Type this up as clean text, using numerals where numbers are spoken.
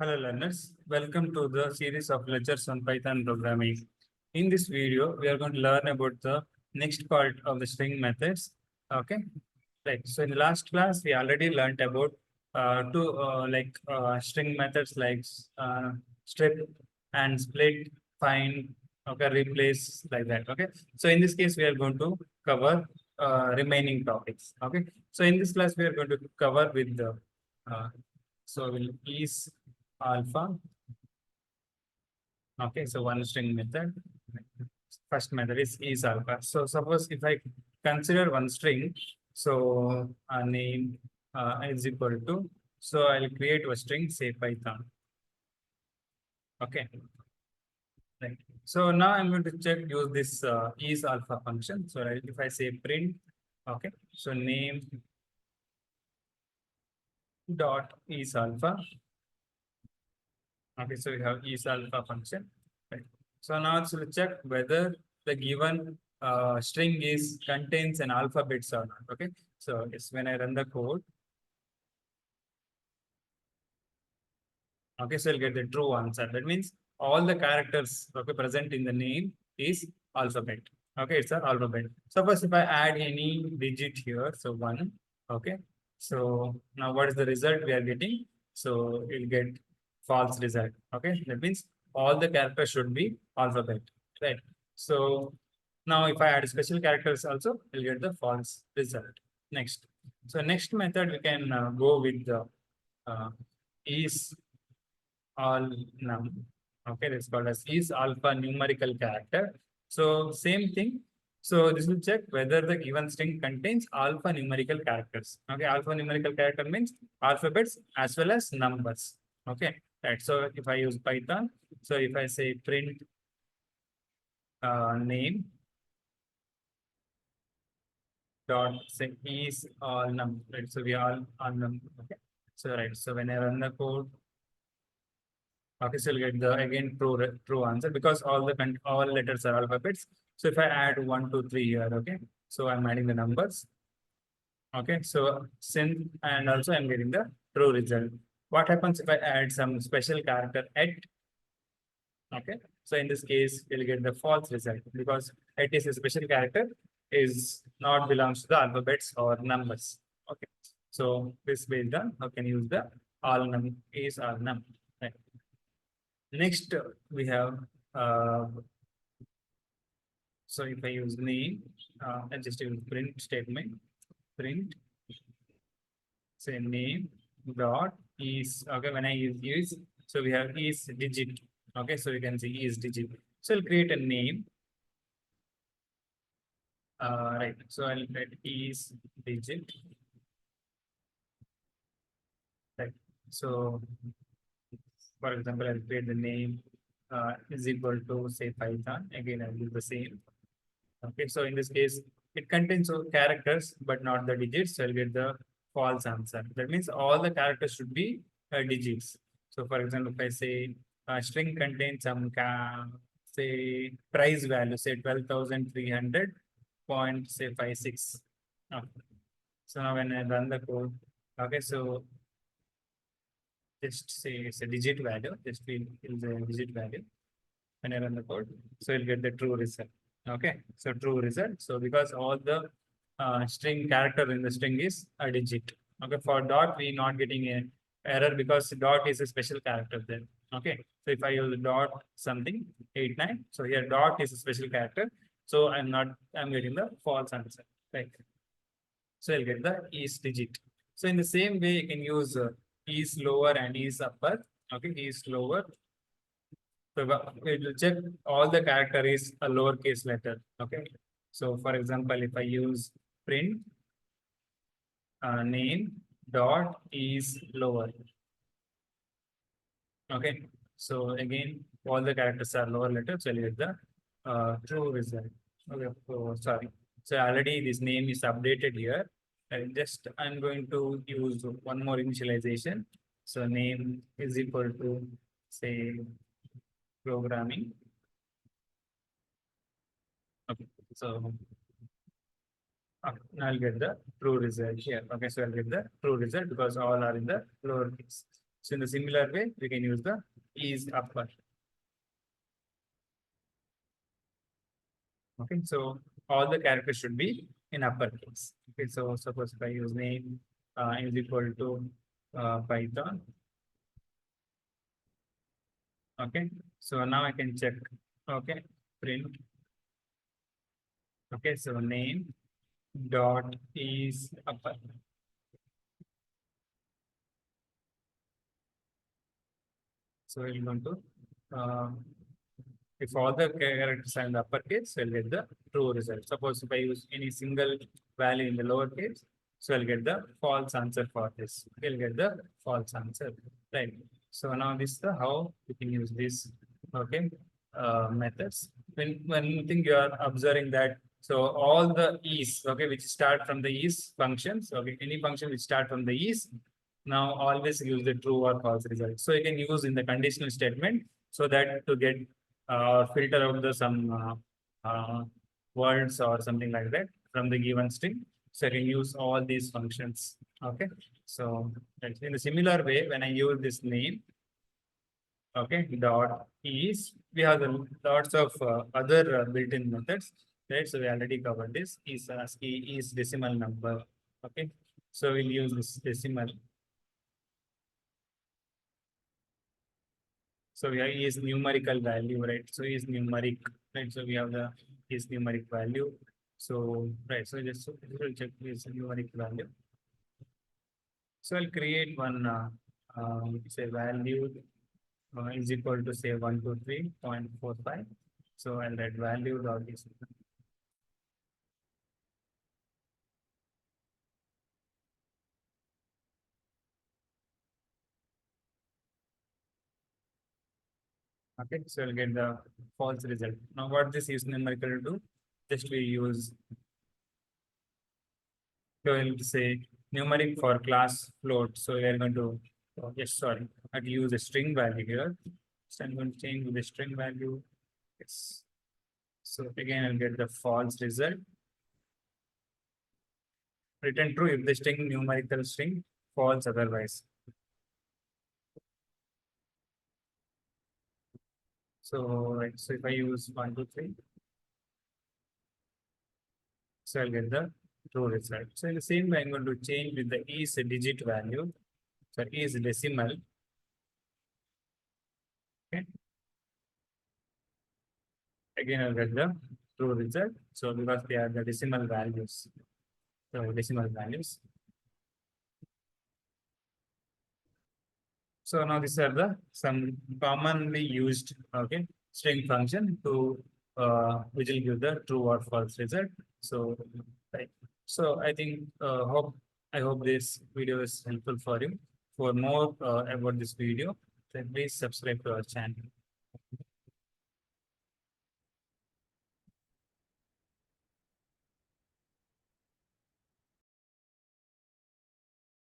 Hello learners, welcome to the series of lectures on Python programming. In this video, we are going to learn about the next part of the string methods. Okay, right. So in the last class, we already learned about two string methods like strip and split, find, okay, replace like that. Okay. So in this case, we are going to cover remaining topics. Okay. So in this class, we are going to cover with the we'll is alpha. Okay, so one string method. First method is alpha. So suppose if I consider one string, so a name is equal to, so I'll create a string, say Python. Okay, right. So now I'm going to check use this is alpha function. So if I say print, okay, so name dot is alpha. Okay, so we have is alpha function. Right. So now it's to check whether the given string is contains an alphabets or not. Okay, so it's when I run the code. Okay, so I'll get the true answer. That means all the characters okay present in the name is alphabet. Okay, it's an alphabet. Suppose if I add any digit here, so one. Okay, so now what is the result we are getting? So you'll get false result. Okay, that means all the characters should be alphabet, right? So now if I add special characters also, you'll get the false result. Next, so next method we can go with the is all num. Okay, that's called as is alpha numerical character. So same thing. So this will check whether the given string contains alpha numerical characters. Okay, alpha numerical character means alphabets as well as numbers. Okay, right. So if I use Python, so if I say print name dot say is all num, right? So we all num. Okay, so right. So when I run the code, okay, so you'll get the again true answer because all letters are alphabets. So if I add 1, 2, 3 here, okay, so I'm adding the numbers. Okay, so since and also I'm getting the true result. What happens if I add some special character at? Okay, so in this case, you'll get the false result because it is a special character is not belongs to the alphabets or numbers. Okay, so this based on how can use the all num is all num. Right. Next, we have so if I use name, I just use print statement, print, say name dot is okay. When I use is, so we have is digit. Okay, so you can see is digit. So I'll create a name. Right. So I'll write is digit. Right. So for example, I'll create the name is equal to say Python. Again, I'll do the same. Okay, so in this case, it contains characters but not the digits. So I'll get the false answer. That means all the characters should be digits. So for example, if I say string contains some say price value, say 12,300 point say 56. Okay. So now when I run the code, okay, so just say it's a digit value, just fill the digit value when I run the code. So you'll get the true result. Okay, so true result. So because all the string character in the string is a digit. Okay, for dot we not getting a error because dot is a special character then. Okay, so if I use dot something 89, so here dot is a special character. So I'm getting the false answer. Right. So I'll get the is digit. So in the same way, you can use is lower and is upper. Okay, is lower. So it will check all the character is a lowercase letter. Okay. So for example, if I use print name dot is lower. Okay. So again, all the characters are lower letters. So I'll get the true result. Okay. So sorry. So already this name is updated here. I'm going to use one more initialization. So name is equal to say programming. Okay. So okay, I'll get the true result here. Okay, so I'll get the true result because all are in the lower case. So in the similar way, we can use the is upper. Okay, so all the characters should be in uppercase. Okay, so suppose if I use name is equal to Python. Okay, so now I can check. Okay, print. Okay, so name dot is upper. So we're going to if all the characters are in the uppercase, we'll get the true result. Suppose if I use any single value in the lowercase, so I'll get the false answer for this. We'll get the false answer, right? So now this is the how you can use this, okay, methods. When one thing you are observing that, so all the is, okay, which start from the is functions, okay, any function which start from the is, now always use the true or false result. So you can use in the conditional statement so that to get filter out the some words or something like that from the given string. So I can use all these functions. Okay. So in a similar way, when I use this name, okay, dot is, we have the lots of other built-in methods, right? So we already covered this. Is ASCII is decimal number. Okay. So we'll use this decimal. So we have is numerical value, right? So is numeric, right? So we have the is numeric value. So right, so just we'll check is numeric value. So I'll create one say value is equal to say 123.45. So I'll write value dot is. Okay, so I'll get the false result. Now what this is numerical do? Just we use, so we'll say numeric for class float. So we are going to, oh, yes, sorry, I have to use a string value here. So I'm going to change the string value. Yes. So again, I'll get the false result. Return true if the string numerical string, false otherwise. So right, so if I use 1, 2, 3, so I'll get the true result. So in the same way, I'm going to change with the is a digit value. So is decimal. Okay. Again, I'll get the true result. So because they are the decimal values. So decimal values. So now these are the some commonly used, okay, string function to which will give the true or false result. So right. So I think I hope this video is helpful for you. For more about this video, then please subscribe to our channel.